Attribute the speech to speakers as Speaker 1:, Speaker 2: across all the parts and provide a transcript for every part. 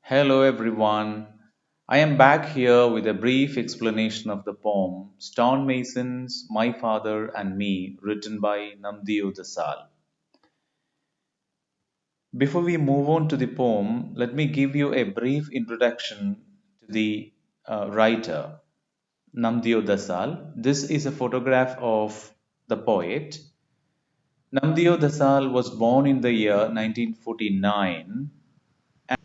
Speaker 1: Hello everyone. I am back here with a brief explanation of the poem Stonemasons, My Father and Me, written by Namdeo Dhasal. Before we move on to the poem, let me give you a brief introduction to the writer, Namdeo Dhasal. This is a photograph of the poet. Namdeo Dhasal was born in the year 1949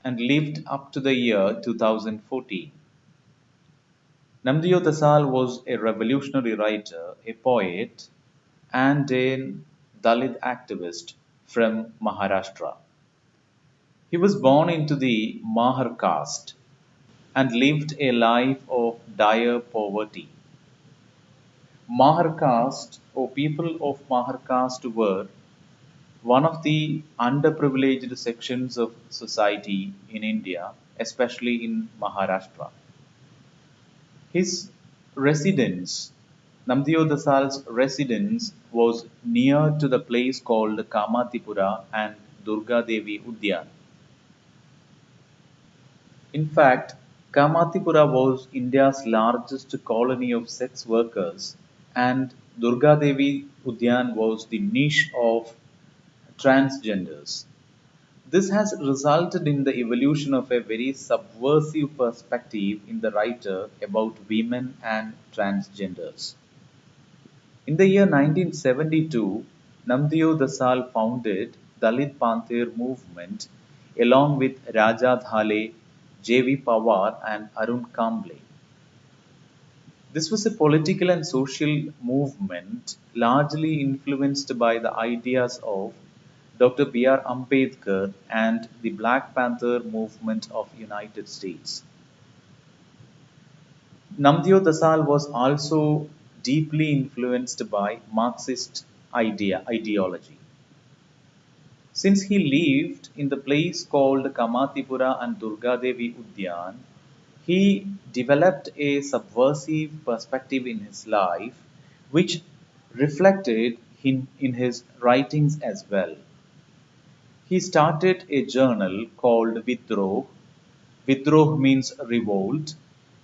Speaker 1: and lived up to the year 2014. Namdeo Dhasal was a revolutionary writer, a poet, and a Dalit activist from Maharashtra. He was born into the Mahar caste and lived a life of dire poverty. Mahar caste, or people of Mahar caste, were one of the underprivileged sections of society in India, especially in Maharashtra. His residence, Namdeo Dasal's residence, was near to the place called Kamatipura and Durga Devi Udyan. In fact, Kamatipura was India's largest colony of sex workers, and Durga Devi Udyan was the niche of transgenders. This has resulted in the evolution of a very subversive perspective in the writer about women and transgenders. In the year 1972, Namdeo Dasal founded Dalit Panther movement along with Raja Dhale, J.V. Pawar and Arun Kamble. This was a political and social movement largely influenced by the ideas of Dr. B.R. Ambedkar and the Black Panther movement of United States. Namdeo Dasal was also deeply influenced by Marxist ideology. Since he lived in the place called Kamatipura and Durgadevi Udyan, he developed a subversive perspective in his life, which reflected in his writings as well. He started a journal called Vidroh. Vidroh means revolt,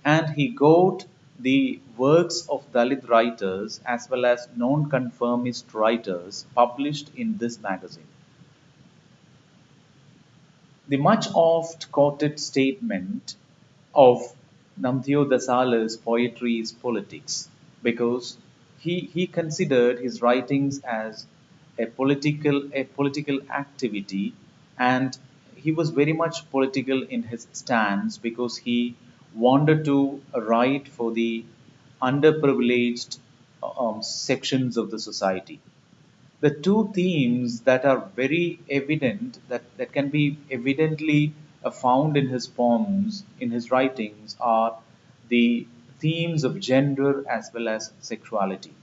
Speaker 1: and he got the works of Dalit writers as well as non-conformist writers published in this magazine. The much oft quoted statement of Namdeo Dasal's poetry is politics because he considered his writings as a political activity, and he was very much political in his stance because he wanted to write for the underprivileged sections of the society. The two themes that are very evident, that can be evidently found in his poems, in his writings, are the themes of gender as well as sexuality.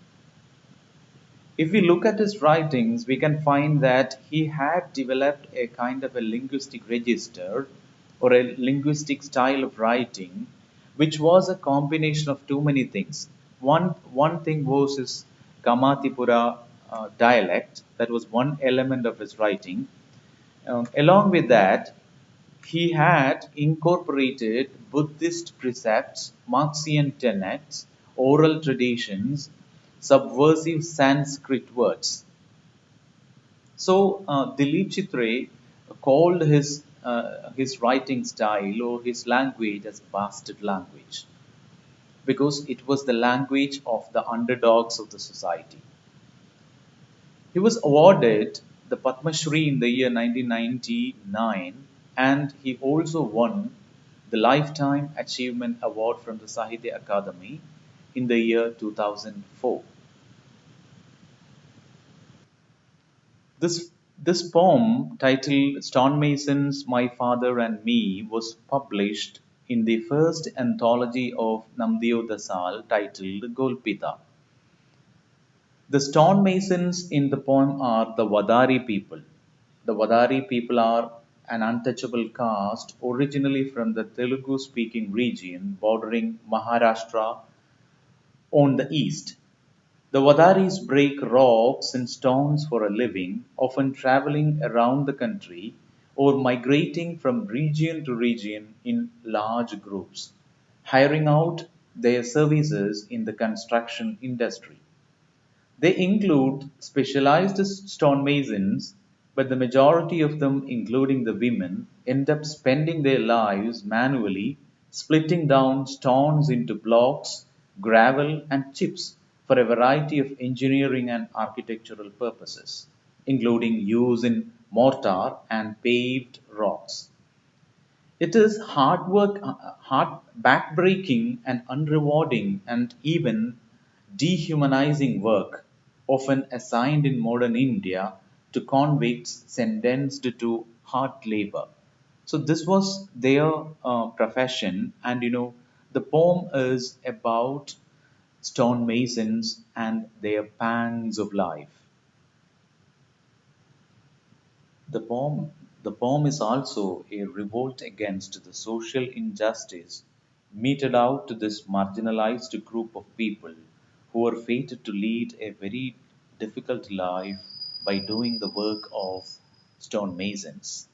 Speaker 1: If we look at his writings, we can find that he had developed a kind of a linguistic register or a linguistic style of writing, which was a combination of too many things. One thing was his Kamatipura dialect, that was one element of his writing. Along with that, he had incorporated Buddhist precepts, Marxian tenets, oral traditions, subversive Sanskrit words. So Dilip Chitre called his writing style or his language as bastard language because it was the language of the underdogs of the society. He was awarded the Padma Shri in the year 1999, and he also won the Lifetime Achievement Award from the Sahitya Akademi in the year 2004. This poem, titled Stonemasons, My Father and Me, was published in the first anthology of Namdeo Dhasal titled Golpita. The stonemasons in the poem are the Wadari people. The Wadari people are an untouchable caste originally from the Telugu speaking region bordering Maharashtra on the east. The Wadaris break rocks and stones for a living, often traveling around the country or migrating from region to region in large groups, hiring out their services in the construction industry. They include specialized stonemasons, but the majority of them, including the women, end up spending their lives manually splitting down stones into blocks, gravel, and chips for a variety of engineering and architectural purposes, including use in mortar and paved rocks. It is hard work, hard, backbreaking, and unrewarding, and even dehumanizing work, often assigned in modern India to convicts sentenced to hard labor. So this was their profession, and the poem is about stonemasons and their pangs of life. The poem, the poem is also a revolt against the social injustice meted out to this marginalized group of people who are fated to lead a very difficult life by doing the work of stonemasons.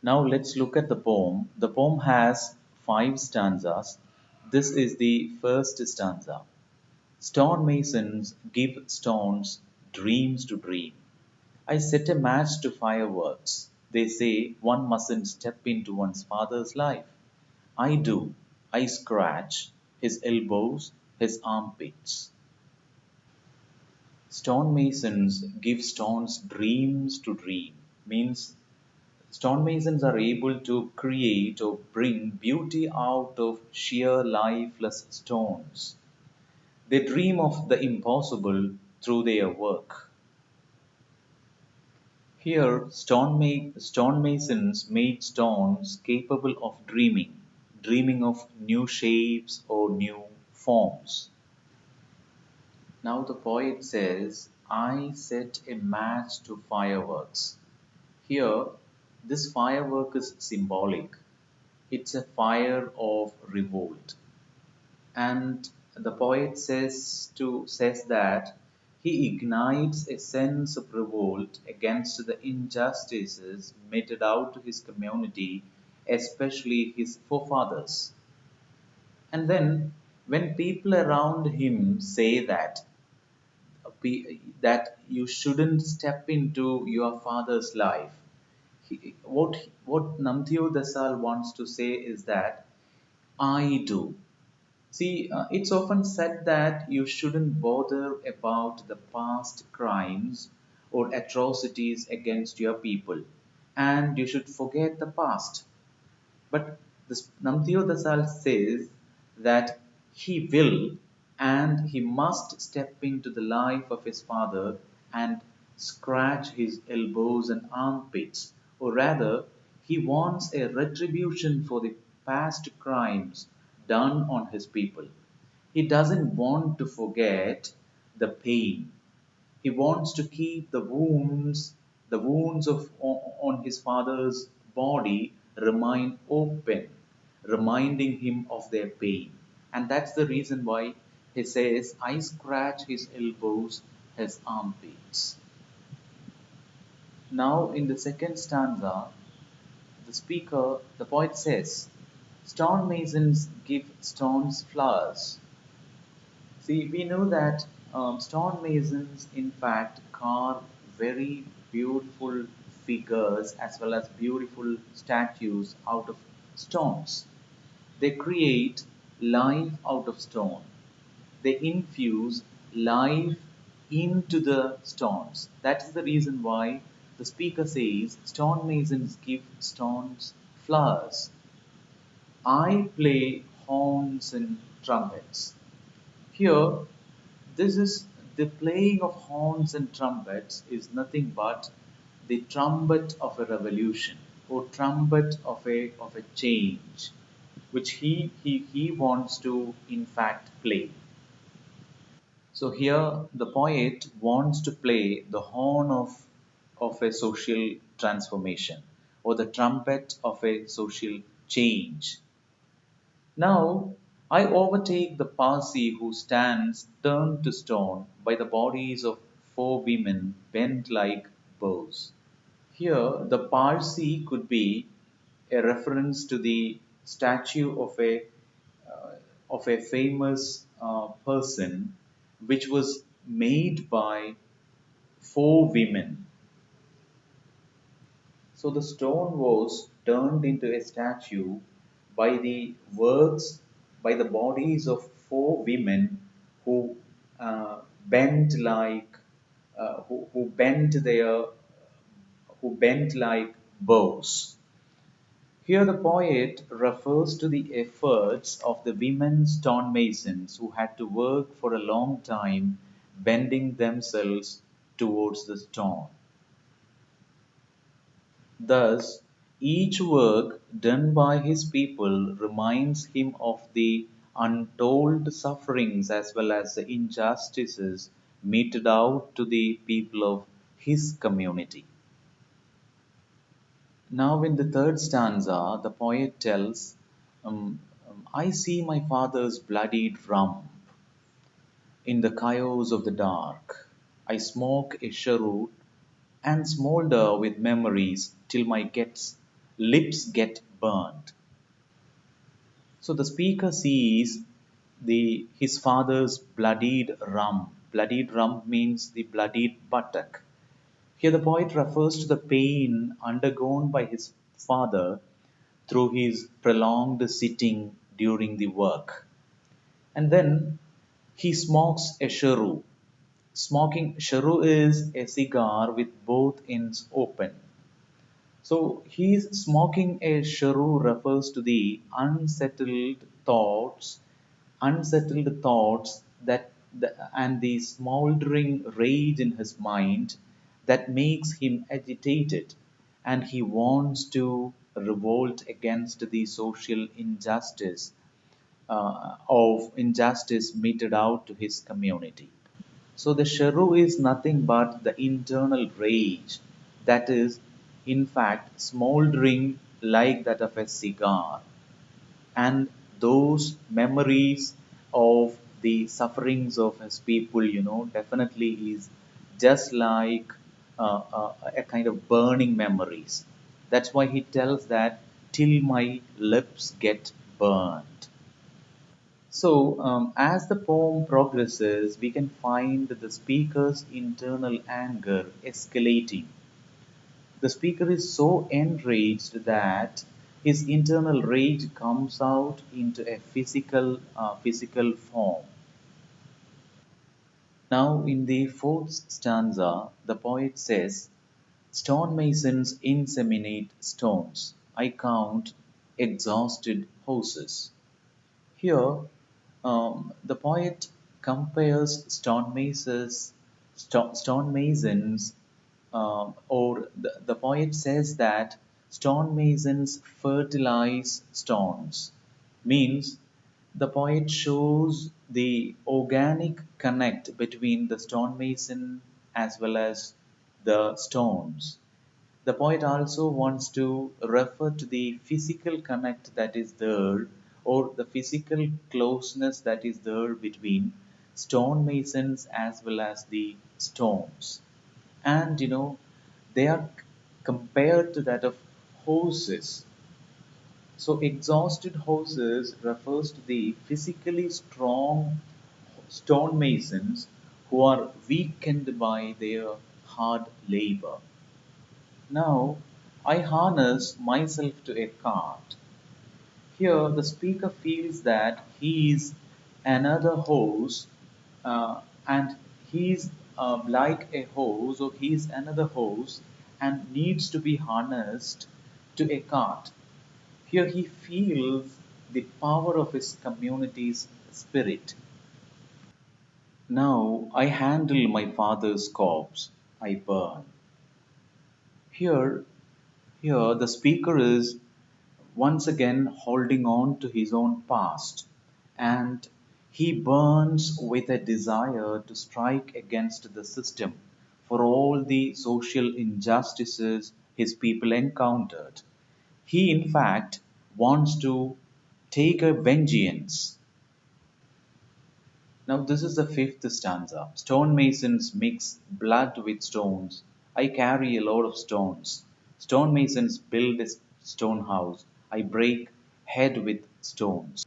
Speaker 1: Now let's look at the poem. The poem has five stanzas. This is the first stanza. Stonemasons give stones dreams to dream. I set a match to fireworks. They say one mustn't step into one's father's life. I do. I scratch his elbows, his armpits. Stonemasons give stones dreams to dream. Means stonemasons are able to create or bring beauty out of sheer lifeless stones. They dream of the impossible through their work. Here, stonemasons made stones capable of dreaming, dreaming of new shapes or new forms. Now the poet says, I set a match to fireworks. Here, this firework is symbolic. It's a fire of revolt. And the poet says that he ignites a sense of revolt against the injustices meted out to his community, especially his forefathers. And then when people around him say that you shouldn't step into your father's life, what Namdeo Dhasal wants to say is that I do. See, it's often said that you shouldn't bother about the past crimes or atrocities against your people, and you should forget the past. But this Namdeo Dasal says that he will and he must step into the life of his father and scratch his elbows and armpits, or rather, he wants a retribution for the past crimes done on his people. He doesn't want to forget the pain. He wants to keep the wounds of on his father's body remain open, reminding him of their pain. And that's the reason why he says, I scratch his elbows, his armpits. Now, in the second stanza, the poet says, stonemasons give stones flowers. See, we know that stonemasons, in fact, carve very beautiful figures as well as beautiful statues out of stones. They create life out of stone. They infuse life into the stones. That's the reason why the speaker says stonemasons give stones flowers. I play horns and trumpets. Here, this is the playing of horns and trumpets is nothing but the trumpet of a revolution or trumpet of a change, which he wants to in fact play. So here the poet wants to play the horn of a social transformation or the trumpet of a social change. Now I overtake the Parsi who stands turned to stone by the bodies of four women bent like bows. Here, the Parsi could be a reference to the statue uh, of a famous person, which was made by four women. So the stone was turned into a statue by the works, by the bodies of four women who bent like, who bent their, who bent like bows. Here the poet refers to the efforts of the women stonemasons who had to work for a long time bending themselves towards the stone. Thus, each work done by his people reminds him of the untold sufferings as well as the injustices meted out to the people of his community. Now, in the third stanza, the poet tells, I see my father's bloodied rump in the chaos of the dark. I smoke a cheroot and smolder with memories till my lips get burnt. So the speaker sees his father's bloodied rump. Bloodied rump means the bloodied buttock. Here the poet refers to the pain undergone by his father through his prolonged sitting during the work. And then he smokes a cheroot. Smoking cheroot is a cigar with both ends open. So he's smoking a cheroot refers to the unsettled thoughts and the smoldering rage in his mind that makes him agitated, and he wants to revolt against the social injustice meted out to his community. So the sharu is nothing but the internal rage that is, in fact, smoldering like that of a cigar. And those memories of the sufferings of his people, definitely is just like a kind of burning memories. That's why he tells that till my lips get burned. So, as the poem progresses, we can find the speaker's internal anger escalating. The speaker is so enraged that his internal rage comes out into a physical form. Now, in the fourth stanza, the poet says, Stonemasons inseminate stones. I count exhausted horses. Here, the poet compares stonemasons, or the poet says that stonemasons fertilize stones. Means the poet shows the organic connect between the stonemason as well as the stones. The poet also wants to refer to the physical connect that is there, or the physical closeness that is there between stonemasons as well as the stones. And they are compared to that of horses. So exhausted horses refers to the physically strong stonemasons who are weakened by their hard labor. Now, I harness myself to a cart. Here, the speaker feels that he is another horse, and he's like a horse, or he is another horse, and needs to be harnessed to a cart. Here, he feels the power of his community's spirit. Now, I handle my father's corpse, I burn. Here, Here, the speaker is once again holding on to his own past, and he burns with a desire to strike against the system for all the social injustices his people encountered. He, in fact, wants to take a vengeance. Now, this is the fifth stanza. Stonemasons mix blood with stones. I carry a load of stones. Stonemasons build a stone house. I break head with stones.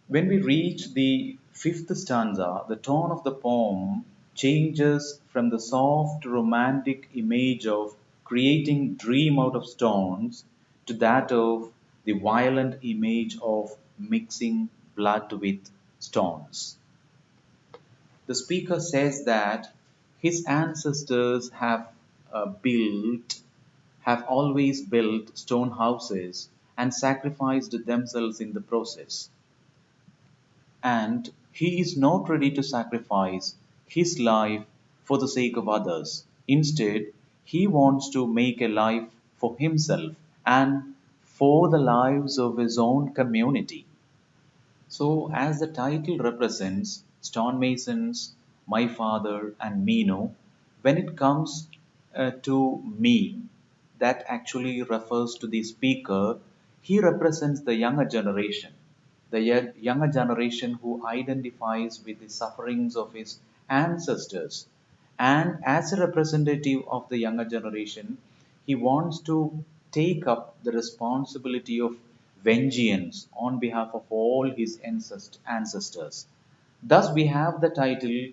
Speaker 1: When we reach the fifth stanza, the tone of the poem changes from the soft romantic image of creating dream out of stones to that of the violent image of mixing blood with stones. The speaker says that his ancestors have always built stone houses and sacrificed themselves in the process. And he is not ready to sacrifice his life for the sake of others. Instead, he wants to make a life for himself and for the lives of his own community. So, as the title represents, stonemasons, my father, and me know, when it comes to me, that actually refers to the speaker. He represents the younger generation, the younger generation who identifies with the sufferings of his ancestors. And as a representative of the younger generation, he wants to take up the responsibility of vengeance on behalf of all his ancestors. Thus, we have the title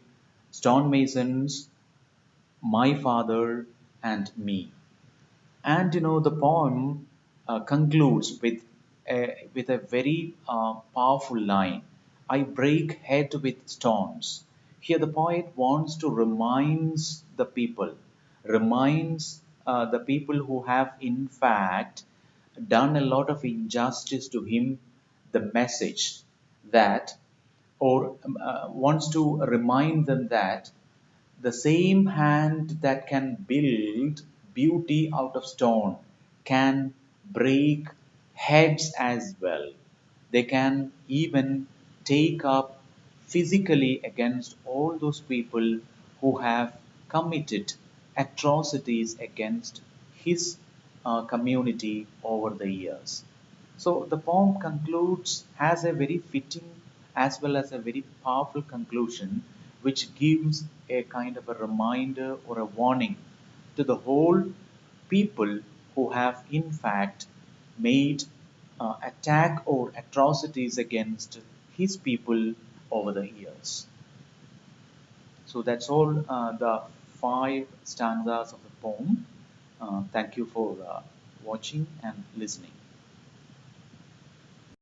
Speaker 1: Stonemasons, My Father, and Me. And the poem concludes with a very powerful line. I break head with stones. Here the poet wants to reminds the people who have in fact done a lot of injustice to him, the message that, or wants to remind them that the same hand that can build beauty out of stone can break heads as well. They can even take up physically against all those people who have committed atrocities against his community over the years. So the poem concludes, has a very fitting as well as a very powerful conclusion, which gives a kind of a reminder or a warning to the whole people who have in fact made attack or atrocities against his people over the years. So that's all the five stanzas of the poem. Thank you for watching and listening.